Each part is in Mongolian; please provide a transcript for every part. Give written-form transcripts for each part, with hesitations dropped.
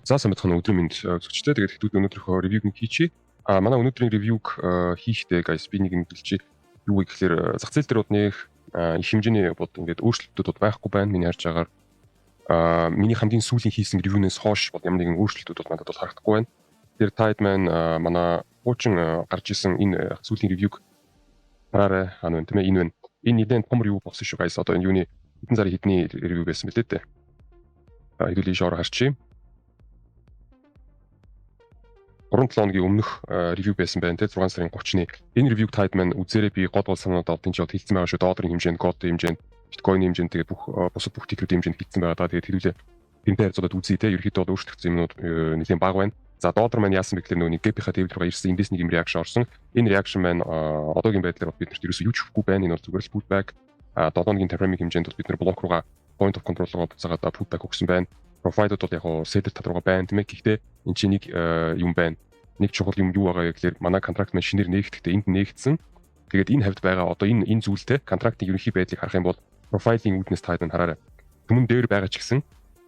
За сайн бацхан өдрийн мэнд үзэгчтэй. Тэгээд хэдүүд өнөөдрийнхөө ревюг нэг хийчихье. Манай өнөөдрийн ревюг хийхдээ guys би нэг юм хэлчихье. Юу вэ гэхээр зах зээл дээр удных их хэмжээний бод ингээд өөрчлөлтүүд байхгүй байна. Миний харж байгаагаар миний хамгийн сүүлийн хийсэн ревюнээс хойш бод ямар нэгэн өөрчлөлтүүд надад бол харагдахгүй байна. Тэр тайд маань манай хуучин гарч исэн энэ сүүлийн ревюг хараарай. Энэ тийм ээ энэ байна. Энэ нэлээд том ревю болсон шүү guys. Одоо энэ юуны хэдэн сарын хэдний ревю байсан бэлээ дээ. Хэдүүл ийшоор харчих. 3-7 хоногийн өмнөх ревю байсан байна те 6 сарын 30-ны энэ ревюг тайд маань үзээрэй би гол санаудаа одын жоод хэлсэн байгаа шүү долларын хэмжээнд кодын хэмжээнд биткойны хэмжээнд тэгээд бүх бусад бүх тикрүүдийн хэмжээнд хэлсэн байгаа даа тэгээд хэдүүлээ тэнтэй харьцуулаад үзье те ерөөхдөө бол өөрчлөгдсөн юмнууд нэлийн бага байна за доллар маань яасан бэ гэхээр нөгөө гепийнхаа тээвэр рүүгээ ирсэн эндээс нэг юм реакшн орсон энэ реакшн маань одоогийн байдлаар бид нарт ерөөсөө юу ч өгөхгүй байна энэ бол зүгээр л pullback 7 хоногийн таймфреймийн хэмжээнд бид нар блок руугаа point of control руугаа буцаагаад pullback өгсөн байна профайлууд бол яг хоо седер татварга байна тийм ээ гэхдээ эн чинь нэг юм байна нэг чухал юм юу байгаа гэхээр манай контракт маань шинээр нээгдэхдээ энд нээгдсэн тэгээд энэ хавьд байгаа одоо энэ зүйлтэй контрактын ерөнхий байдлыг харах юм бол профайлын үүднээс тайдан хараарай түмэн дээр байгаа ч гэсэн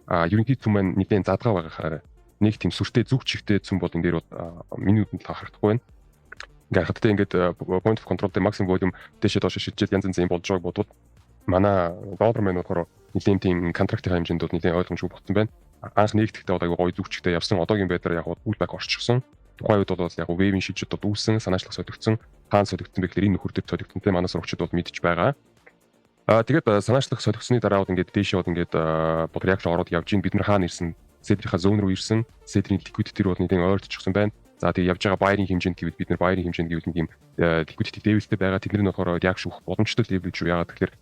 ерөнхий түм маань нэгэн задгаа байгаа хараарай нэг тийм сүртэй зүг чигтэй зүм бол энэ дээр миний нүдэнд харагдахгүй байна ингээд хаттай ингээд point of control дээр maximum volume дэшээ доош шилжээд янз янз юм болж байгааг бодвол манай доллар маань болохоор нэлийн тийм контрактын хэмжээнд бол нэлийн ойлгомжгүй болсон байна. Анх нэгдэхдээ одоо аюу гоё зүгчтэй явсан. Одоогийн байдлаар яг pullback орчихсон. Тухайн үед бол яг вэвийн шилжилт бол үүссэн, санаачлах солигдсон, хаан солигдсон бэхлээр энэ нөхөр төр солигдсонтэй манай сурагчид бол мэдж байгаа. Тэгээд санаачлах солигдсны дараа бол ингээд дэшээ бол ингээд бод реакшн ороод явж ийн бид нар хаана ирсэн, седрийнхаа зон руу ирсэн, седрийн liquidity руу бол нэлийн ойртчихсан байна. За тэгээд явж байгаа байрын хэмжээнд гэвэл бид нар байрын хэмжээнд гэвэл нэг юм liquidity level-тэй байгаа. Тэдний нь болохоор реакшн өгөх боломжтой level шүү. Яагаад тэгэхээр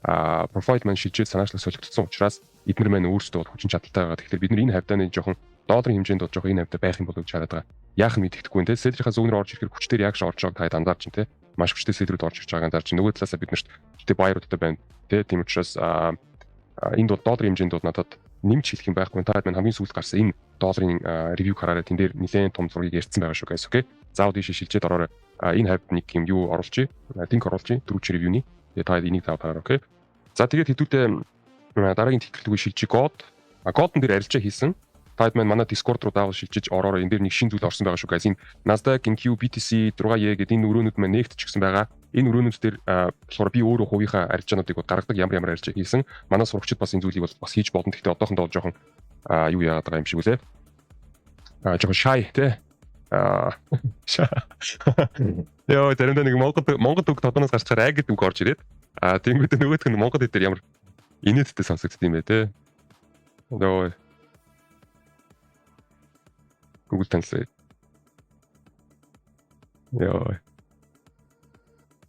профайл маань шилжээд санаачлах солигдсон учраас эдгээр маань өөрсдөө бол хүчин чадалтай байгаа. Тэгэхээр бид нар энэ хавьдаа нэг жоохон долларын хэмжээнд бол жоохон энэ хавьдаа байх юм болов гэж хараад байгаа. Яах нь мэддэхгүй нэ. Седрийнхаа зүүнээр орж ирэхээр хүчтэй реакшн орж байгааг та анзаарч байна те. Маш хүчтэй седрүүд орж ирж байгааг анзаарч байна. Нөгөө талаасаа бид нарт хүчтэй байруудтай байна те. Тийм учраас энд бол долларын хэмжээнд бол надад нэмж хэлэх юм байхгүй. Та маань хамгийн сүүлд гарсан энэ долларын ревю хараарай. Тэн дээр нэлээд том зургийг ярьсан байгаа шүү guys. Окей. За удаа шилжээд ороорой. Энэ хавьд нэг юм юу оруулчих. Link оруулчих. Түрүүч ревюний. Тэгээд та энийг таваарай. Окей. За тэгээд хэдүүлээ дараагийн техникэлгүй шилжих кодн дээр арилжаа хийсэн. Таад маань манай Discord руу даавал шилжиж ороорой. Энэ дээр нэг шин зүйл орсон байгаа шүү guys. Энэ Nasdaq, NQ, BTC 6E гэдэг энэ өрөөнүүд маань нээгдчихсэн байгаа. Энэ өрөөнүүд дээр болохоор би өөрөө хувийнхаа арилжаануудыг гаргадаг ямар арилжаа хийсэн. Манай сурагчид бас энэ зүйлийг бас хийж болно. Гэхдээ одоохондоо жоохон юу яагаад байгаа юм шиг үлээ. Жоохон shy те. Яа, тэрэндээ нэг Монгол үг тодоноос гарчаар ай гэдэг үг орж ирээд тэнгүүд нөгөөх нь Монгол хэлээр ямар инээдтэй сонсогдд юм бэ те. Нөө Google Translate. Яа.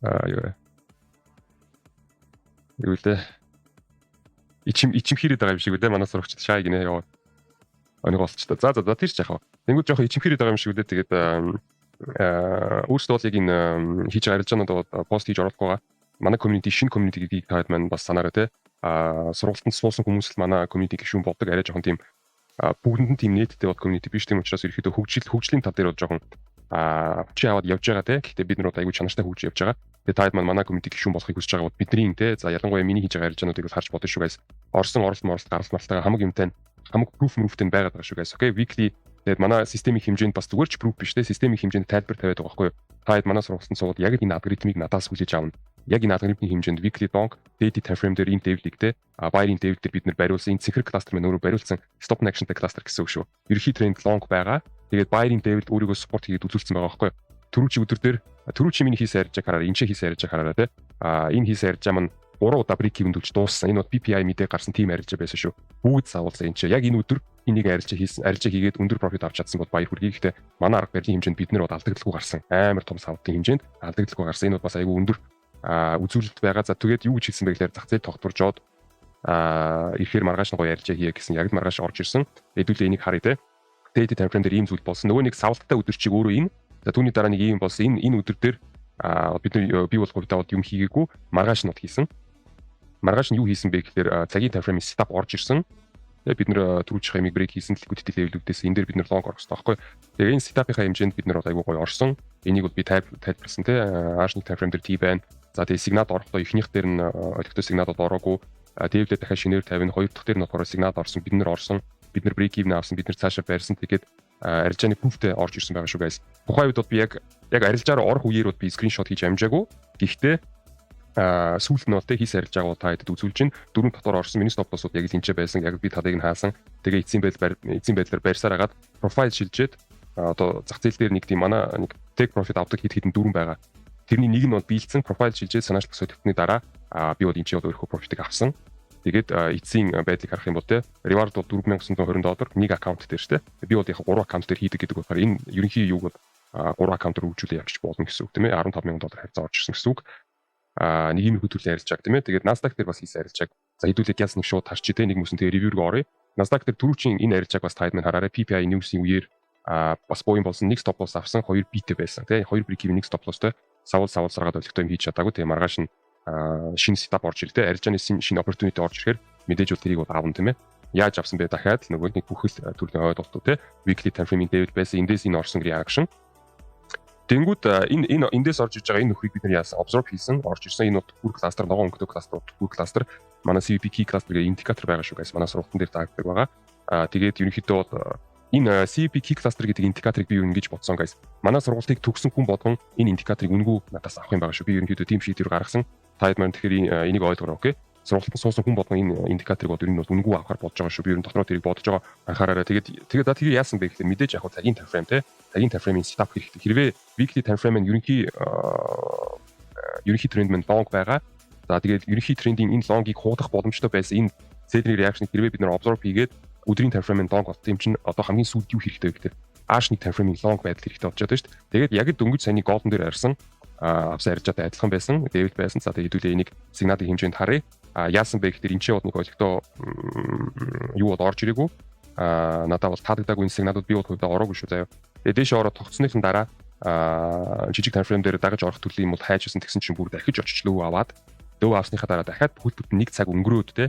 Яа. Юулээ. Ичим хийрээд байгаа юм шиг үү те манай сурагчид шай гинэ яа. Онийг олчтой. За тэр ч яхаа. Тэнгүүд жоохон ичим хийрээд байгаа юм шиг үү те. Тэгээд өөрсдөө яг энэ хийж байгаа арилжаанууд пост хийж оруулах байгаа. Манай community шинэ community гэдгийг таад маань бас санаарай те. Сургалтанд суусан хүмүүс л манай community гишүүн болдог арай жоохон тийм бүгдэнд нь тийм нийттэй бод community биш тийм учраас ерөөхдөө хөгжлийн тал дээр бол жоохон чи аваад явж байгаа те. Гэхдээ бид нар одоо аягүй чанартай хөгжиж явж байгаа. Тэгээд таад маань манай community гишүүн болохыг хүсэж байгаа бол бидний те. За ялангуяа миний хийж байгаа арилжаануудыг бол харж бодно шүү guys. Орсон оролт гаралт мартайгаа хамаг юмтай хамаг proof move-тэй байгаад байгаа шүү guys. Okay, weekly тэгээд манай системийн хэмжээнд бас зүгээр ч proof биш те. Системийн хэмжээнд тайлбар тавиад байгаа байхгүй юу? Таад манай сургалтанд сууд яг энэ алгоритмыг надаас хүлээж авна. Яг энэ алгоритмын хэмжээнд weekly donk daily time frame дээр энэ level-ийг те байрын level дээр бид нар бариулсан энэ цифр кластер маань өөрөө бариулсан stop and action cluster гэсэн үг шүү. Ерхий тренд long байгаа. Тэгээд байрын level өөрийгөө support хийгээд үзүүлсэн байгаа байхгүй юу? Түрүүчийн өдөр дээр түрүүчийн миний хийсэн арилжааг хараарай. Энэ хийсэн арилжааг хараарай те. Энэ хийсэн арилжаа маань 3 удаа break-even төлж дууссан. Энэ бол PPI мэдээ гарсан team арилжаа байсан шүү. Бүгд савуулсан энэ чинь. Яг энэ өдөр энийг арилжаа хийгээд өндөр профит авч чадсан бол баяр хүргэе. Гэхдээ манай арга барилын хэмжээнд бид нар алдагдaltaгүй гарсан. Амар том савдын хэмжээнд алдагдaltaгүй гарсан. Энэ бол бас айгүй өндөр үзүүлэлт байгаа. За тэгээд юу гэж хэлсэн бэ гэхээр зах зээл тогтворжоод ихээр маргааш нь гоё арилжаа хийе гэсэн яг маргааш орж ирсэн. Хэдүүлээ энийг харъя те. Daily time frame дээр ийм зүйл болсон. Нөгөө нэг савлттай өдөр чиг өөрөө энэ. За түүний дараа нэг ийм болсон. Энэ өдөр дээр бид нар би бол хувьдаа юм хийгээгүй. Маргааш нь хийсэн. Маргааш нь юу хийсэн бэ гэхээр цагийн time frame setup орж ирсэн. Тэгээ бид нэр түрүүч хэмиг брейк хийсэн liquidity level-үүдээс энэ дээр бид нэр long орох хэрэгтэй байхгүй. Тэгээ энэ setup-ийн хэмжээнд бид нэр айгүй гоё орсон. Энийг бол би тайлбарласан тий. Arsenal time frame дээр T байна. За тэгээ сигнал орохдоо эхнийх дээр нь олигтой сигнал бол ороогүй. Дээвлээ дахиад шинээр 50, хоёр дахь дээр нь болохоор сигнал орсон. Бид нэр орсон. Бид нэр break even авсан. Бид нэр цаашаа байрсан. Тэгээд арилжааны proof-тэй орж ирсэн байгаа шүү guys. Тухайн үед бол би яг арилжаар орох үеэр бол би screenshot хийж амжаагүй. Гэхдээ сүүлд нь бол хийс арилж байгаа та хэдэд үзүүлж чинь дөрөв дотор орсон миний stop loss-ууд яг л энэчээ байсан. Яг би тадыг нь хаасан. Тэгээ эцсийн байдлаар барьсаар агаад profile шилжээд одоо зах зээл дээр нэг тийм манай нэг take profit авдаг хэд хэдэн дөрөв байгаа. Тэрний нэг нь бол биелсэн profile шилжээд санаачлагс хөтөлбөрний дараа би бол энэ ч бол өөрийнхөө profit-ыг авсан. Тэгээд эцсийн байдлыг харах юм бол те reward бол $4920 нэг аккаунт дээр шүү дээ. Би бол яг 3 аккаунт дээр хийдэг гэдэг болохоор энэ ерөнхий юуг бол 3 аккаунтаар үржүүлээ явж болно гэсэн үг тийм ээ. $15,000 хавцаа орж ирсэн гэсэн үг. Нэг юм хөтөлбөр арилжааг тийм ээ. Тэгээд Nasdaq дээр бас хийсэн арилжааг. За хэдүүлээд яс нэг шууд харчих те нэг хүмүүс нь тэгээ review руу оръё. Nasdaq дээр түрүүчийн энэ арилжааг бас тайд мань хараарай. PPI news-ийн үеэр бас буян болсон нэг stop loss авсан 2 битэ байсан те 2 break-even нэг stop lossтэй савуулсараад олигтой юм хийж чадаагүй те маргааш нь шинэ setup орж ирлээ. Арилжааны шинэ opportunity орж ирэхээр мэдээж бол тэрийг бол аавн тийм ээ. Яаж авсан бэ дахиад нөгөө нэг бүхэл төрлийн ойлголтууд те weekly time frame-ийн David байсан эндээс энэ орсон reaction. Тэнгүүд энэ эндээс орж иж байгаа энэ нөхрийг бид нар яасан observe хийсэн орж ирсэн энэ бүр кластер ногоон өнгөтэй кластер бүр кластер манай CVP key cluster гэх индикатор байгаа шүү guys. Манай сургалтын дээр таагддаг байгаа. Тэгээд ерөнхийдөө бол энэ CVP key cluster гэдэг индикаторыг би юу ингэж бодсон guys. Манай сургалтыг төгсөн хүн болгон энэ индикаторыг үнэгүй надаас авах юм байгаа шүү. Би ерөнхийдөө team sheet-ээр гаргасан. Таад маань тэгэхээр энийг ойлгоорой окей. Сургалтанд суусан хүн болгон энэ индикаторыг бол ер нь үнэгүй авахар бодож байгаа шүү. Би ер нь дотроо тэрийг бодож байгаа анхаараарай. Тэгээд яасан бэ гэхээр мэдээж яг цагийн time frame те цагийн time frame-ийн setup хэрэгтэй. Хэрвээ weekly time frame-ын ерөнхий тренд маань long байгаа. За тэгээд ерөнхий трендийн энэ long-ыг хуудах боломжтой байсан энэ sell-ийн reaction-ыг хэрвээ бид нэр observe хийгээд өдрийн time frame-ын long болсон юм чинь одоо хамгийн сүүлд юу хэрэгтэй вэ гэхээр H-ны time frame-ийн long байдал хэрэгтэй болж байгаа шүү дээ. Тэгээд яг л дөнгөж саяны golden дээр арьсан авсан арилжаатай адилхан байсан. David байсан. За тэгээд хэдүүлээ энийг сигналын хэмжээнд харъя. Яасан бэ гэхээр энэ ч бол нэг олигтой юу бол орж ирээгүй. Надад бол таадагдаагүй энэ сигналууд би бол хувьдаа ороогүй шүү заяа. Тэгээд дээш ороод тогтсныхын дараа жижиг time frame дээр дагаж орох төрлийн юм бол хайжсан тэгсэн чинь бүр дахиж очиж лөө аваад лөө авсныхаа дараа дахиад бүхэл бүтэн 1 цаг өнгөрөөд те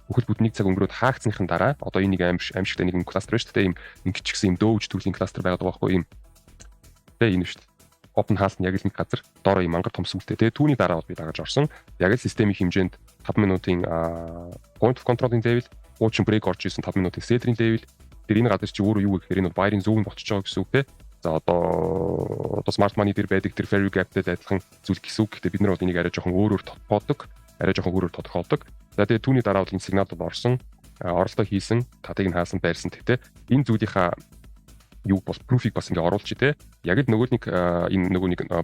бүхэл бүтэн 1 цаг өнгөрөөд хаагдсныхын дараа одоо энэ нэг аимшигтай нэг кластер шүү дээ. Ийм ингэчгсэн юм дөөж төрлийн кластер байгаад байгаа байхгүй юм. Тэ энэ шүү дээ. Open хаалт нь яг л нэг газар доороо юм мангар том сүлтэй те түүний дараа бол би дагаж орсон. Яг л системийн хэмжээнд 5 минутын point of control-ийн level, уучин break орж исэн 5 минутын sell-ийн level. Тэр энэ газар чи өөрөө юу гэхээр энэ buying zone болчихж байгаа гэсэн үг те. За одоо smart money дээр байдаг тэр fair gap-тэй адилхан зүйл гэсэн үг. Гэхдээ бид нар бол энийг арай жоохон өөрөөр тодорхойлдог. За тэгээ түүний дараа бол энэ сигнал бол орсон. Оролдоо хийсэн, татыг нь хаасан, байрсан те. Энэ зүйлийнхаа юу бол proof-ийг бас ингээ оруулчих те. Яг л нөгөө нэг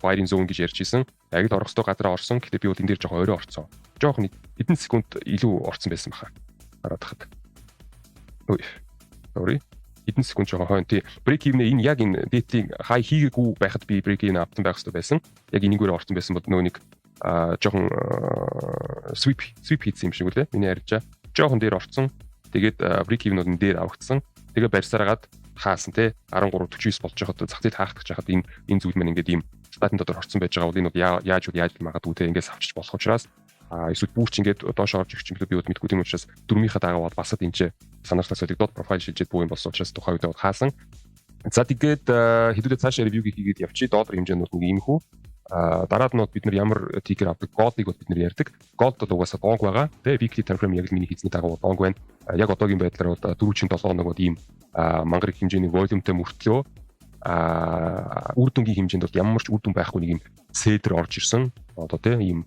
buying zone гэж ярьж исэн. Яг л орох ёстой газараа орсон. Гэхдээ би бол энэ дээр жоохон орой орцсон. Жоохон хэдэн секунд илүү орцсон байсан баха. Хараад тахад. Ой. Sorry. Хэдэн секунд жоохон хойно тий. Break even энэ яг энэ дээдлийн хай хийгээгүй байхад би break even автан байх хэрэгтэй байсан. Яг энийгээр орсон байсан бол нөгөө нэг жоохон sweep хийсэн юм шиг үлээ. Миний харьцаа жоохон дээр орцсон. Тэгээд break even-ууд нь дээр авагдсан. Тэгээ барьсараад хаасан тий 13:49 болж байхад зах зээл хаагдах жахад энэ зүйл маань ингээд ийм статын дотор орцсон байж байгаа бол энэ бол яаж магадгүй тий ингээс авчиж болох учраас эсвэл бүрч ингээд доош орж ирчих юм би бол мэдгүй тийм учраас дөрмийнхаа дагаа бол басад энэ санаачлаас солигдоод профайл шилжээд буу юм болсон учраас тухайн үед хаасан. За тэгээд хэдүүлээ цаашаа ревюг хийгээд явчих. Доллар хэмжээнд бол нэг юм хүү. Дараад нь бид нар ямар тикер авдаг голыг бол бид нар ярьдаг. Голд бол угаасаа донг байгаа. Тэгээ weekly time frame яг л миний хийцний дагуу донг байна. Яг одоогийн байдлаар бол 4-7 хоногод ийм мангар хэмжээний волюмтэй мөртлөө үр дүнгийн хэмжээнд бол ямар ч үр дүн байхгүй нэг юм седер орж ирсэн. Одоо тийм ийм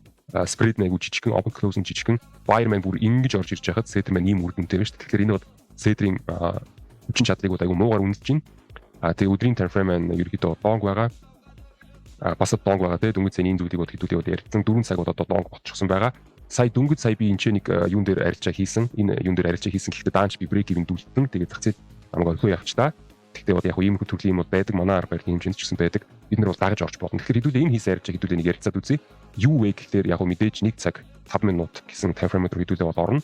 spread нэг жижигхэн open close жижигхэн buyer man бүр ингэж орж ирж байхад седер маань ийм үр дүнтэй байна шүү дээ. Тэгэхээр энэ бол седрийн хүчин чадлыг айгүй муугаар үнэлж байна. Тэгээ өдрийн time frame маань ерөөдөө донг байгаа. Басад донг байгаа те дөнгөж цэний зүйлийг бол хэдүүлээ бол ярьсан 4 цаг бол одоо донг болчихсон байгаа. Дөнгөж сая би энэ нэг юун дээр арилжаа хийсэн. Энэ юун дээр арилжаа хийсэн гэхдээ даанч би break even дүүлсэн. Тэгээ зах зээл намайг олгүй явч та. Тэгтээ бол яг ийм их төрлийн юм бол байдаг. Манай арга барилын хэмжээнд ч гэсэн байдаг. Бид нар бол дагаж орж болно. Тэгэхээр хэдүүлээ энэ хийсэн арилжаа хэдүүлээ нэг ярилцаад үзье. Юу вэ гэхээр яг мэдээж 1 цаг 5 минут гэсэн time frame руу хэдүүлээ бол орно.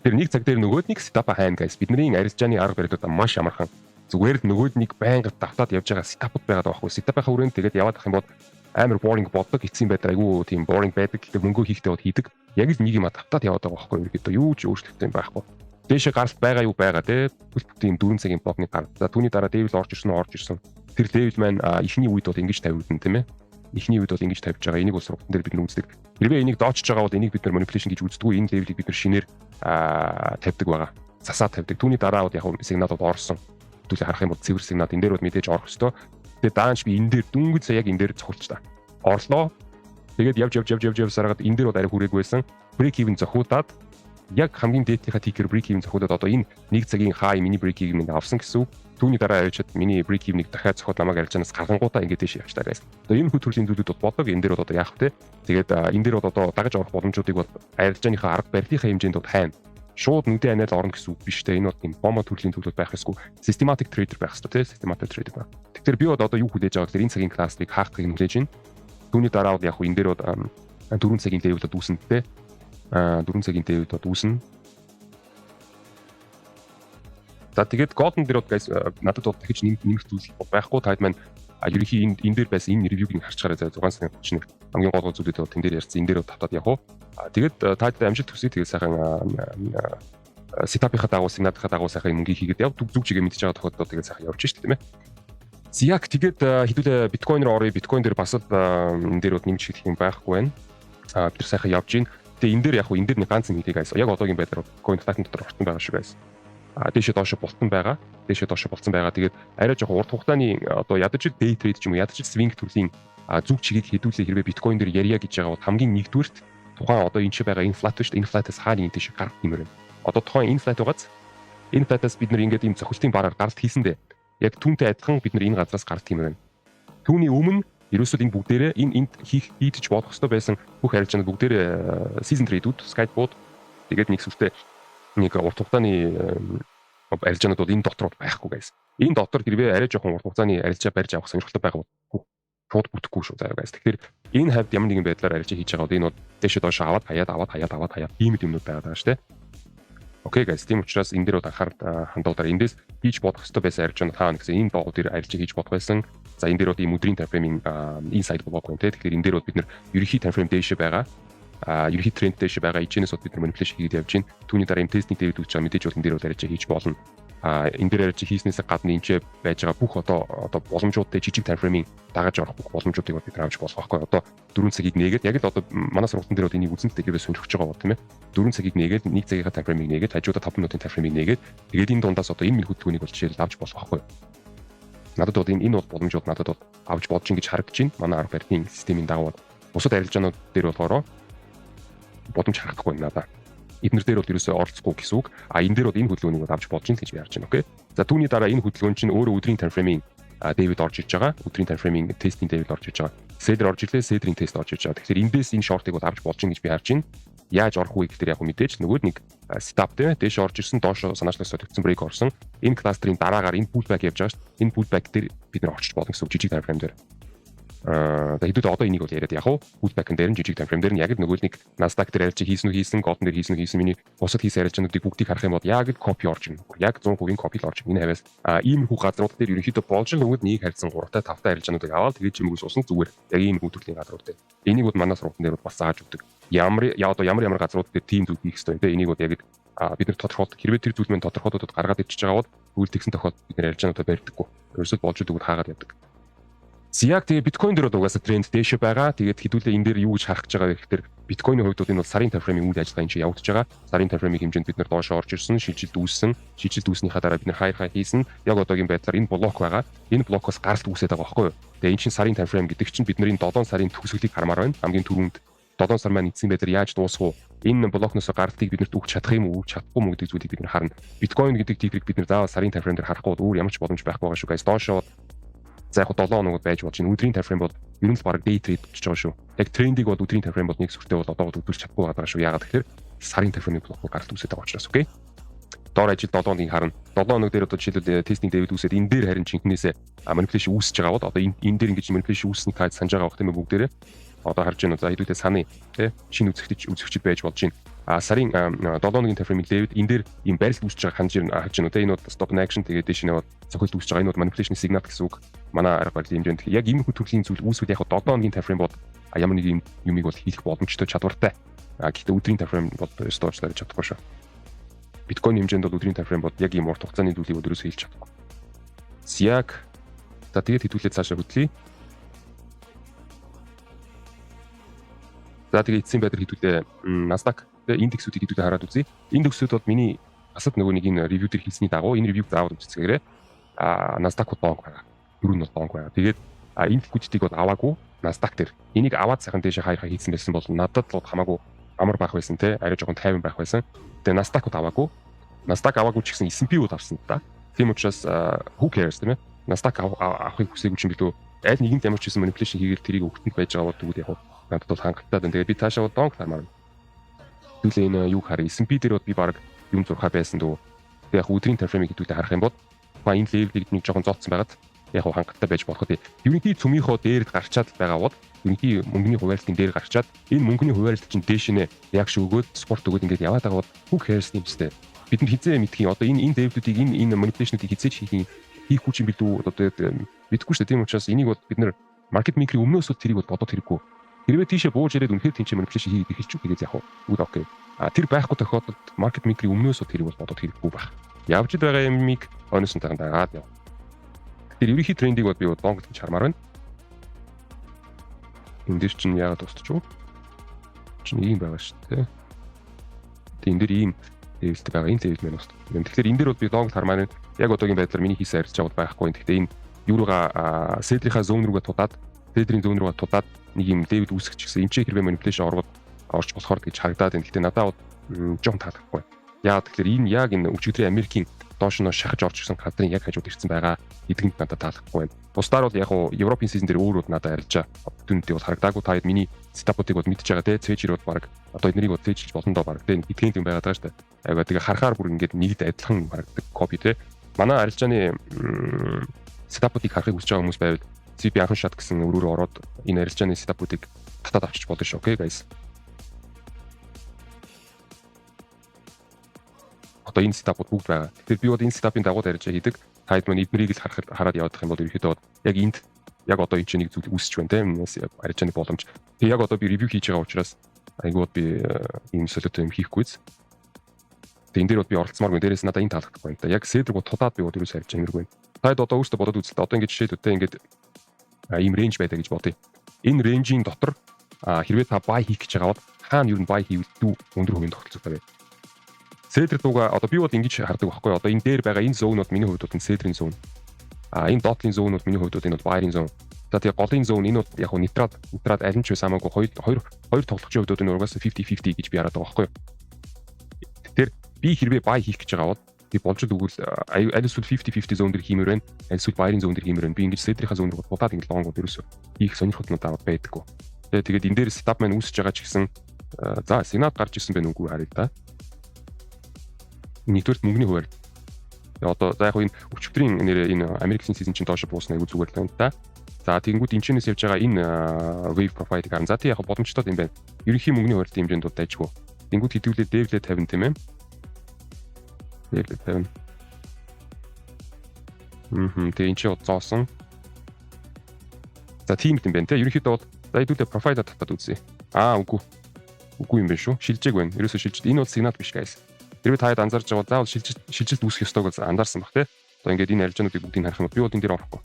Тэр 1 цаг дээр нөгөөд нэг setup хайна guys. Бидний арилжааны арга барилууд маш амархан. Зүгээр л нөгөөд нэг байнга давтаад явж байгаа setup-ууд байгаад байгаа байхгүй. Setup-ийнхаа хүрээнд тэгээд яваад ах юм бол амар boring болдог. Эцсийн байдлаар айгүй тийм boring байдаг. Тэгэхээр мөнгө хийхдээ бол хийдэг. Яг л нэг юм давтаад яваад байгаа байхгүй. Ерөөдөө юу ч өөрчлөлттэй байхгүй. Дээшээ гаралт байгаа юу байгаа те. Бүлтийн 4 цагийн блокны гаралт. За түүний дараа Devil орж ирсэн. Тэр Devil маань эхний үед бол ингэж тавигдана тийм ээ. Эхний үед бол ингэж тавьж байгаа. Энийг улс сургалтын дээр бид үздэг. Хэрвээ энийг доочж байгаа бол энийг бид нар manipulation гэж үздэггүй. Энэ Devil-ийг бид нар шинээр тавьдаг байгаа. Засаа тавьдаг. Түүний дараа яг сигналууд орсон. Түлхэ харах юм бол цэвэр сигнал энэ дээр бол мэдээж орох ёстой. Тэгээ даанч би энэ дээр дүнгийн цаг яг энэ дээр цохолч та. Орлоо. Тэгээд явж саргаад энэ дээр бол арай хүрээгүй байсан. Break even зохиудаад яг хамгийн дээдийнхаа тикер break even зохиудаад одоо энэ 1 цагийн high миний break even-ийг авсан гэсэн. Түүний дараа авчиад миний break even-ийг дахиад зохиод намайг арилжаанаас гаргангуудаа ингээд дэше явж таа гэсэн. Одоо энэ хүү төрлийн зүйлүүд бол бодог. Энэ дээр бол одоо яах вэ? Тэгээд энэ дээр бол одоо дагаж орох боломжуудыг бол арилжааныхаа арга барилынхаа хэмжээнд бол хайна. Шууд нүдэн анаал орно гэсэн үг биш те. Энэ бол тийм бомо төрлийн зүйлүүд байх ёсгүй. Systematic trader байх ёстой те. Systematic trader байх. Тэгэхээр би бол одоо юу хүлээж байгаа гэхээр энэ цагийн классыг хаахыг хүлээж байна. Түүний дараа бол яг хөө энэ дээр бол 4 цагийн дэвлэлд үүснэ те. 4 цагийн дэвлэлд үүснэ. За тэгээд Golden дээр guys надад бол дахиж нэмэх зүйл байхгүй. Таад маань ерөнхий энэ дээр байсан энэ ревюг нь харж гараа 6 сарын 31 хамгийн гол зүйлүүд бол тэн дээр ярьсан. Энэ дээр бол татаад явах уу. Тэгээд таад амжилт хүсье. Тэгээд сайхан сетапынхаа дагуу сигналынхаа дагуу сайхан мөнгө хийгээд яв зүг чигээ мэдчихэж байгаа тохиолдолд тэгээд сайхан явж штэ тийм ээ. Зяг тэгээд хэдүүлээ биткойн руу орё. Биткойн дээр бас энэ дээр бол нэмж хэлэх юм байхгүй байна. Бид нар сайхан явж гин. Тэгээд энэ дээр яг хуу энэ дээр нэг ганц юм хийх guys. Яг одоогийн байдлаар coin token дотор орсон байгаа шүү guys. Дээшээ доошо болтон байгаа. Дээшээ доошо болцсон байгаа. Тэгээд арай жоохон урт хугацааны одоо ядаж day trade ч юм уу ядаж swing төрлийн зүг чигийг хэдүүлээ хэрвээ биткойн дээр ярья гэж байгаа бол хамгийн нэгдүгürt тухайн одоо энэ ч байгаа энэ flat шүү дээ. Энэ flat-аас хаана энэ тийш гарах юм бэ? Одоо тухайн энэ flat байгааз энэ flat-аас бид нар ингээд ийм зохилтын бараар гаралт хийсэндээ яг түүнтэй адилхан бид нар энэ газраас гарах юм байна. Түүний өмнө ерөөсөө энэ бүгдээрээ энд хийдэж болох ёстой байсан бүх арилжаанууд бүгдээрээ season trade-үүд, skateboard тэгээд нэг сүртэй нэг урт хугацааны арилжаанууд бол энэ дотор байхгүй guys. Энэ дотор хэрвээ арай жоохон урт хугацааны арилжаа барьж авах сонирхолтой байгаа бол шууд бүтэхгүй шүү заяа guys. Тэгэхээр энэ хавьд ямар нэгэн байдлаар арилжаа хийж байгаа бол энэ бол дэшээ доош аваад хаяад ийм юмнууд байгаа шүү дээ. Окей guys, тийм учраас энэ дээр хандуулаар эндээс хийж бодох ёстой байсан арилжаанууд хаана гэсэн энэ доогууд дээр арилжаа хийж бодох байсан. За энэ дээр бол ийм өдрийн таймфреймing inside блок байна те. Тэгэхээр энэ дээр бол бид нэр ерөнхий таймфрейм дээшээ байгаа. Ерөнхий тренд дээшээ байгаа ичнээс бол бид нар манипуляшн хийгээд явж байна. Түүний дараа юм тестинг дээр үзэж байгаа мэдээж бол энэ дээр бол арилжаа хийж болно. Энэ дээр арилжаа хийснээс гадна энэ ч байж байгаа бүх одоо боломжуудтай жижиг таймфреймing дагаж орох бүх боломжуудыг бид нар авч болох байхгүй. Одоо 4 цагийг нээгээд яг л одоо манай сургалтын дээр бол энийг үзэнтэй хэрвээ сонирхож байгаа бол тийм ээ. 4 цагийг нээгээд 1 цагийнхаа таймфреймing нээгээд хажуудаа 5 минутын таймфреймing нээгээд тэгээд энэ дундаас одоо энэ хөдөлгөөнийг бол жишээл авч болох байхгүй. Надад бол энэ бол боломжууд надад бол авч бодож ингэж харагдаж байна. Манай арга барилын системийн дагуу бусад арилжаанууд дээр болохоор боломж харагдахгүй надаа. Эднэр дээр бол ерөөсөө оролцохгүй гэсэн үг. Энэ дээр бол энэ хөдөлгөөнийг авч болж гин гэж би харж байна. Окей. За түүний дараа энэ хөдөлгөөн чинь өөрөө өдрийн таймфреймing David орж иж байгаа. Өдрийн таймфреймing тестийн David орж иж байгаа. Cedar орж ирлээ, Cedar-ийн тест орж иж байгаа. Тэгэхээр эндээс энэ шортыг бол авч болж гин гэж би харж байна. Яаж орох вэ гэхээр яг мэдээж нөгөөд нэг setup тийм ээ. Дээш орж ирсэн, доошо санаачлаас тогтсон break орсон. Энэ кластерын дараагаар энэ pullback явж байгаа шүү дээ. Энэ pullback дээр бид нэр орчиж болно гэсэн үг жижиг таймфрейм дээр. Хэдүүд одоо энийг бол яриад яг уу pullback-ын дээр нь жижиг таймфрейм дээр нь яг л нөгөө нэг Nasdaq дээр арилжаа хийсэн, Golden дээр хийсэн миний бусад хийсэн арилжаануудыг бүгдийг харах юм бол яг л copy орж ирнэ. Яг 100% copy л орж ирнэ. Энэ хавьяас иймэрхүү газрууд дээр ерөнхийдөө болж л нөгөөд нэг харьцан 3-тай 5-тай арилжаануудыг аваад тэгээд чимгүүс усан зүгээр. Яг ийм төрлийн газрууд дээр. Энийг бол манай сургалтын дээр бас зааж өгдөг. Ямар газрууд дээр тийм зүйл хийх ёстой. Энийг бол яг бид нар тодорхойлт хэрвээ тэр зүйл мэн тодорхойлолтод гаргаад ирчихэж байгаа бол үйл тэгсэн тохиолдолд бид нар арилжаануудаа барьдаггүй. Ерөөсөө болж өгдөг хаагаад явдаг. Яг тэгээ биткойн дээр бол угаасаа тренд дээшээ байгаа. Тэгээд хэдүүлээ энэ дээр юу гэж харах гэж байгаа вэ гэхээр биткойны хувьд бол энэ бол сарын таймфреймing үйл ажиллагаа энэ чинь явагдаж байгаа. Сарын таймфреймing хэмжээнд бид нар доошоо орж ирсэн, шилжилт үүссэн. Шилжилт үүснийхаа дараа бид нар хай хийсэн. Яг одоогийн байдлаар энэ блок байгаа. Энэ блокоос гаралт үүсээд байгаа байхгүй юу? Тэгээ энэ чинь сарын таймфрейм гэдэг чинь бид нар энэ 7 сарын төгсгөлийг хармаар байна. Хамгийн түрүүнд 7 сар маань эцсийн байдлаар яаж дуусах вэ? Энэ блокноос гартыг бид нарт өгч чадах юм уу, чадахгүй мүү гэдэг зүйлийг бид нар харна. Биткойн гэдэг титрийг бид нар заавал сарын таймфрейм дээр харахгүй бол өөр ямар ч боломж байхгүй байгаа шүү. Guys, доошоо за яг 7 хоногуд байж болж энэ өдрийн таймфрейм бол ер нь л баг day trade болчихж байгаа шүү. Яг трендийг бол өдрийн таймфрейм бол нэг сүртэй бол одоо үзүүлж чадахгүй байгаа шүү. Яагаад тэгэхээр сарын таймфреймийн блок гаралт үүсэж байгаа учраас окей. Доор ажил 7 хоногийн харна. 7 хоног дээр одоо жишээлбэл тестинг David үүсээд энэ дээр харин чинхнээсээ манипуляшн үүсэж байгаа бол одоо энэ дээр ингэж манипуляшн үүснэ таад санаж байгаа бох тийм ээ бүгдээрээ. Одоо харж байна. За хэдүүлээ саны тий шинэ үзэгчд байж болж байна. Сарын 7 хоногийн таймфреймing David энэ дээр ийм барилт үүсэж байгааг харж байна тий энэ бол stop and action тэгээд дэш нь бол цохилт үүсэж байгаа. Энэ бол manipulation signal гэсэн үг. Манай арга барилын хэмжээнд яг ийм хүү төрлийн зүйл үүсвэл яг 7 хоногийн таймфрейм бол ямар нэг юм юмыг бол хийх боломжтой чадвартай. Гэхдээ өдрийн таймфрейм бол storage дээр чадахгүй шүү. биткойн хэмжээнд бол өдрийн таймфрейм бод яг ийм урт хугацааны зүйлийг өдрөөсөө хэлж чадахгүй. Яг за тэгээд хэдүүлээд цаашаа хөдлөе. За тэгээд эцсийн байдлаар хэдүүлээ Nasdaq индексүүдийг хэдүүлээ хараад үзье. Индексүүд бол миний асад нөгөө нэг энэ ревю дээр хийсний дагуу энэ ревюг заавал үзцгээгээрэй. Nasdaq донг байгаа. Юу нь бол донг байгаа. Тэгээд энэ ликвидитийг бол аваагүй Nasdaq дээр. Энийг аваад сайхан дэше хаяхаа хийсэн байсан бол надад л хамаагүй амар байх байсан те. Арай жоохон тайван байх байсан. Тэгээд Nasdaq-д аваагүй. Nasdaq аваагүй ч гэсэн S&P-д авсан та. Тийм учраас who cares тийм ээ. Nasdaq авахыг хүсээгүй ч юм билүү. Аль нэгэнт ямар ч гэсэн manipulation хийгээл тэрийг өгтөнд байж байгаа бол тэгвэл яг надад бол хангалттай байна. Тэгээд би таашаа донг хармаар. Түлээ энэ юу харъя. S&P дээр бол би баг юм 6 байсан дөө. Тэгээд яг өдрийн таймфреймийг хэдүүлээ харах юм бол энэ левелийг нэг жоохон зооцсон байгаад яг хангалттай байж болох үү. Ерөнхий цөмийнхөө дээр гарчаад байгаа бол ерөнхий мөнгөний хуваарлтын дээр гарчаад энэ мөнгөний хуваарлт чинь дээшнээ яг өгөөд спорт өгөөд ингээд яваад байгаа бол who cares нэмстэй. Бид нар хизээ мэдхий одоо энэ дэвлүүдийг энэ манипуляшнуудыг хизээж хийхгүй юм билүү одоо мэдгүй шүү дээ. Тийм учраас энийг бол бид нар маркет мейкерийн өмнөөс тэрийг бол бодоод хэрэггүй. Хэрвээ тийшээ бууж ирээд үнэхээр тийч манипуляшн хийгээд эхэлчих тэгээд яг үгүй окей. Тэр байхгүй тохиолдолд маркет мейкерийн өмнөөс тэрийг бол бодоод хэрэггүй байх. Явж байгаа юмыг оносонтойгоо дагаад яв. Тэр ерөнхий трендийг бол би донг гэж хармаар байна. Энд дэр чинь яагаад тусчих вэ? Чинь ийм байгаа шүү дээ. Тийм дэр ийм левелтэй байгаа. Энэ левел мэн устдаг. Тэгэхээр энэ дэр бол би донг хармаар байна. Яг одоогийн байдлаар миний хийсэн арилж байгаа байхгүй. Гэхдээ энэ юуруугаа седрийнхаа зүүн рүүгээ тудаад, седрийн зүүн рүүгээ тудаад нэг юм левел үүсгэж гисэн. Энд чи хэрвээ манипуляшн орж болохоор гэж харагдаад байна. Гэхдээ надад жоохон таалагдахгүй. Яагаад тэгэхээр энэ яг энэ өчигдрийн Америкийн доош нь шахаж орж ирсэн кадрын яг хажууд ирсэн байгаа эдгэнд надад таалахгүй байна. Бусдаар бол яг нь Европын сизон дээр өөрөд надад арилжаа. Дүндээ бол харагдаагүй та хэд миний сетапуудыг бол мэдчихэж байгаа те. Цээжэр бол баг одоо эднэрийг бол цээжилж болно доо баг те. Эдгээр юм байгаад байгаа шүү дээ. Айгаа тэгээ харахаар бүр ингээд нэгд адилхан харагддаг копи те. Манай арилжааны сетапуудыг харахыг хүсэж байгаа хүмүүс байвал CP анхан шат гэсэн өрөөрөө ороод энэ арилжааны сетапуудыг татаад авчиж болно шүү. Окей guys. Одоо энэ сетапууд бүгд байгаа. Тэгэхээр би бол энэ сетапын дагуу арилжаа хийдэг. Таад маань эднэрийг л хараад явах юм бол ерөөхдөө яг энд яг одоо энэ чинь нэг зүйл үүсэж байна тийм арилжааны боломж. Тэг яг одоо би ревю хийж байгаа учраас айгууд би ийм солиотой юм хийхгүйз. Тэг энэ дээр бол би оролцмааргүй. Дээрээс надад энэ таалагдахгүй байна. Яг седрэг тудаад би ерөөсөө арилжаа хиймэргүй. Таад одоо өөртөө бодоод үзэлтэй. Одоо ингэж жишээлбэл ингэж ийм рейнж байдаг гэж бодъё. Энэ рейнжийн дотор хэрвээ та buy хийх гэж байгаа бол хаана юу н buy хийвдүү өндөр хувийн тогтолцоотой байна. Седр дууга одоо би бол ингэж хардаг байхгүй. Одоо энэ дээр байгаа энэ зоонууд миний хувьд бол энэ седрийн зоон. Энэ дотлын зоонууд миний хувьд бол энэ бол buy-ийн зоон. За тэгээ голын зоон энэ бол яг нь нитрат аль нь ч байсан хамаагүй хоёр тоглогчийн хувьд энэ угаас 50-50 гэж би хараад байгаа байхгүй. Тэгэхээр би хэрвээ buy хийх гэж байгаа бол би болж өгвөл аль эсвэл 50-50 зоон дээр хиймээр байна. Аль эсвэл buy-ийн зоон дээр хиймээр байна. Би ингэж седрийнхаа зоон дээр бодаад ингэ лонгууд ерөөсөө хийх сонирхолтнууд аваад байдаггүй. Тэгээд энэ дээр сетап маань үүсэж байгаа ч гэсэн за сигнал гарч ирсэн байх үгүй харъя да. Нэгдүгээр мөнгөний хуваар. Одоо за яг энэ өчигдрийн энэ Америкийн сизон чинь доош буусна айгу зүгээр л байна та. За тэгэнгүүт энэчнээс явж байгаа энэ wave profile-ыг харна. За тий яг боломжтой юм байна. Ерөнхий мөнгөний хуваарьтын хэмжээнд дайжгүй. Тэгэнгүүт хэдүүлээ дээвлээ 50 тийм ээ. Дээвлээ 50. Тэгээ энэ чинь зоосон. За тийм юм байна те. Ерөнхийдөө бол за хэдүүлээ profile-а татаад үзье. Үгүй. Үгүй юм байна шүү. Шилжээг байна. Ерөөсөө шилжиж. Энэ бол сигнал биш guys. Хэрвээ та хэд анзаарч байгаа заавал шилжилт үүсэх ёстойг анзаарсан баг тий. Одоо ингээд энэ арилжаануудыг бүгдийг харах юм. Би бол энэ дээр орохгүй.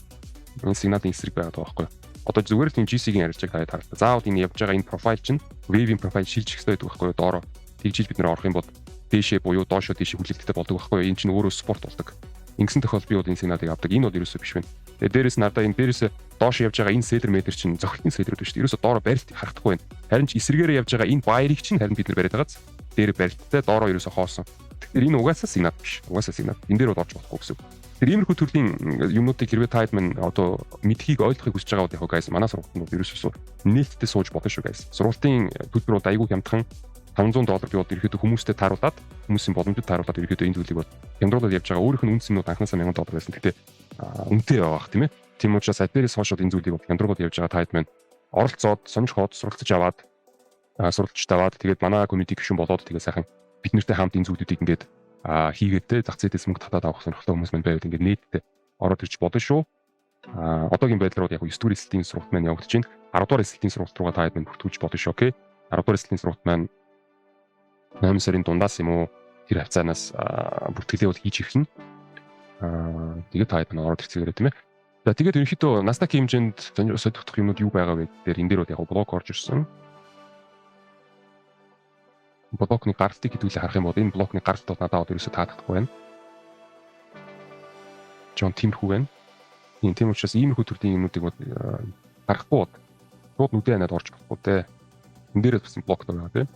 Энэ сигналын эсрэг байгаад байгаа байхгүй. Одоо зүгээр л энэ GC-ийн арилжааг та хэд харах. Заавал энэ явж байгаа энэ профайл чинь wave-ийн профайл шилжих ёстой байдаг байхгүй доороо. Тэгжил бид нэр орох юм бол дээшээ буюу доошоо дээшээ хүлээлттэй болдог байхгүй. Энэ чинь өөрөө спорт болдог. Ингэсэн тохиолдолд би бол энэ сигналыг авдаг. Энэ бол ерөөсөө биш байна. Тэгээ дээрэс надаа энэ дээрээс доош явж байгаа энэ седер метр чинь зохилтын седрүүд биш. Ерөөсөө доороо барилт харагдахгүй байна. Харин ч эсрэгээрээ явж байгаа энэ баярыг чинь харин бид нар бариад байгааз дээр барилттай доороо ерөөсөө хоосон. Тэгэхээр энэ угаасаа сигнал биш. Угаасаа сигнал. Энэ дээр бол орж болохгүй гэсэн. Тэр иймэрхүү төрлийн юмнуудыг хэрвээ та хэд мэн одоо мэдхийг ойлгохыг хүсэж байгаа бол яг guys манай сургалтанд ерөөсөө нээлттэй сууж болно шүү guys. Сургалтын төлбөр бол айгүй хямдхан $500 би бол ерөөхдөө хүмүүстэй тааруулаад хүмүүсийн боломжтой тааруулаад ерөөхдөө энэ зүйлийг бол хямдруулаад явж байгаа. Өөрийнх нь үнс юмнууд анхнаасаа $1000 байсан. Гэхдээ үнэтэй байгаах тийм ээ. Тийм учраас аддэрээс хойш энэ зүйлийг бол хямдруулаад явж байгаа та хэд мэн оролцоод сонирхоод суралцж аваад суралцж таваад тэгээд манай community гишүүн болоод тэгээд сайхан бид нартай хамт энэ зүйлүүдийг ингээд хийгээд те зах зээлээс мөнгө татаад авах сонирхолтой хүмүүс маань байвал ингээд нээлттэй ороод ирж болно шүү. Одоогийн байдлаар яг 9 дугаар эсэлтийн сургалт маань явагдаж байна. 10 дугаар эсэлтийн сургалт руугаа та хэд мэн бүртгүүлж болно шүү. Окей. 10 дугаар эсэлтийн сургалт маань 8 сарын дундаас юм уу тэр хавцаанаас бүртгэлээ бол хийж ирхэн. Тэгээд таад маань ороод ирцгээрээ тийм ээ. За тэгээд ерөнхийдөө Nasdaq-ийн хэмжээнд сонирхох юмнууд юу байгаа вэ гэхээр энэ дээр бол яг блок орж ирсэн. Блокны гартыг хэдүүлээ харах юм бол энэ блокны гарт бол надад ерөөсө таадахгүй байна. Жон тиймэрхүү байна. Тийм учраас иймэрхүү төрлийн юмнуудыг бол харахгүй шууд нүдээ ханаад орж болохгүй те. Энэ дээрээ бас блок байгаа тийм.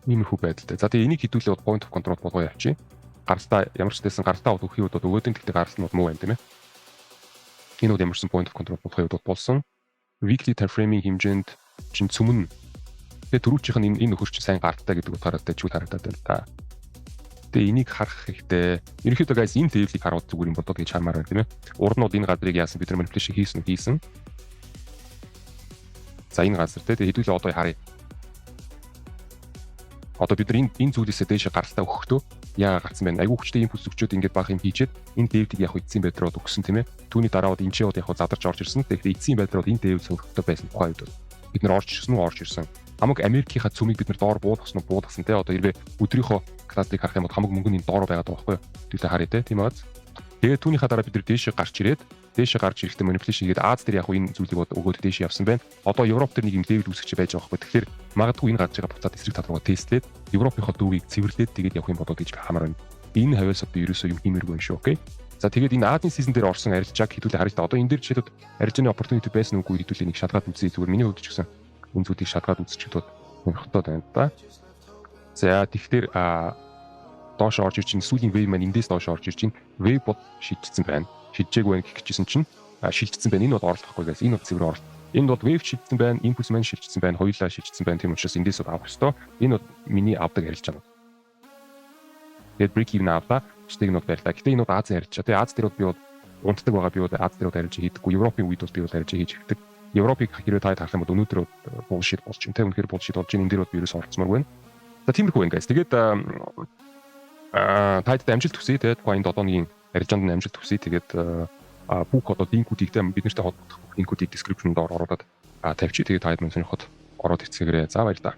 Иймэрхүү байдалтай. За тэгээ энийг хэдүүлээ бол point of control болгоо явчих. Гартаа ямар ч байсан гартаа өгөх үед бол өгөөдөн тэгтээ гарлал нь муу байна тийм ээ. Энэ бол ямарсан point of control болохын үед болсон. Weekly time frame-ийн хэмжээнд чинь цөмөн. Тэгээ түрүүчийнх нь энэ нөхөр чинь сайн гартаа гэдэг утгаараа чиг харагдаад байна та. Тэгээ энийг харах хэрэгтэй. Ерөнхийдөө guys энэ level-ийг харуул зүгээр юм болоо гэж хармаар байна тийм ээ. Урд нь бол энэ газрыг яасан бид нар manipulation хийсэн. За энэ газар тэгээ хэдүүлээ одоо харъя. Одоо бид нар энэ зүйлээсээ дээш гаралтаа өгөхдөө яагаад гарсан бэ? Айгүй хүчтэй импульс өгчөөд ингээд баах юм хийчихэд энэ дээвдийг яг эцсийн байдлаар өгсөн тийм ээ. Түүний дараа бол энэ ч яг задарч орж ирсэн. Тэгэхээр эцсийн байдлаар энэ дээв сонирхолтой байсан тухай үед бид нар орж ирсэн. Хамаг Америкийнхаа цөмийг бид нар доор буулгасан тий. Одоо хэрвээ өдрийнхөө классыг харах юм бол хамаг мөнгө нь доор байгаад байгаа байхгүй юу? Тэгвэл харъя тий. Тийм аа. Тэгээд түүнийхээ дараа бид нар дээшээ гарч ирэхдээ manipulation хийгээд Аз дээр яг энэ зүйлийг өгөөд дээшээ явсан байна. Одоо Европ дээр нэг юм level үүсгэж байж байгаа байхгүй. Тэгэхээр магадгүй энэ гарч байгаа буцаад эсрэг тал руу тестлээд Европынхоо дүүгийг цэвэрлээд тэгээд явах юм болоо гэж хамаар байна. Энэ хавьяас одоо ерөөсөө юм хиймээргүй юм шүү, окей? За тэгээд энэ Азийн season дээр орсон арилжааг хэдүүлээ харъя. Одоо энэ дээр жишээлбэл арилжааны opportunity байсан үгүй хэдүүлээ нэг шалгаад үзье зүгээр миний хувьд ч гэсэн энэ зүйлийг шалгаад үзчихвэл сонирхолтой байна да. За тэгэхээр доош орж ирж ин сүүлийн wave маань эндээс доош орж ирж ин wave бод шийдчихсэн байна. Шийдчихээгүй байх гэжсэн чинь шилжчихсэн байна. Энэ бол оролцохгүй guys. Энэ бол цэвэр оролт. Энд бол wave шилжсэн байна, impulse маань шилжсэн байна, хоёулаа шилжсэн байна. Тийм учраас эндээс бол авах ёстой. Энэ бол миний авдаг арилжаа. Тэгээд break even авлаа. Чтэг нь бол байрлаа. Гэтэ энэ бол Азийн арилжаа. Тэгээд Аз дээр бол би бол унтдаг байгаа. Би бол Аз дээр бол арилжаа хийдэггүй. Европын үед бол би бол арилжаа хийж өгдөг. Европыг хэрвээ та харах юм бол өнөөдөр bullshit болж байна. Үнэхээр bullshit болж байна. Энэ дээр бол би ерөөс орцмоор байна. За тиймэрхүү байна guys. Тэгээд таад амжилт хүсье. Тэгээд энэ 7-ны арилжаанд амжилт хүсье. Тэгээд бүх одоо линкүүдийг бид нартай холбогдох линкүүдийг description-д оруулаад тавьчих. Тэгээд таад маань сонирхоод ороод ирцгээгээрэй. За баярлалаа.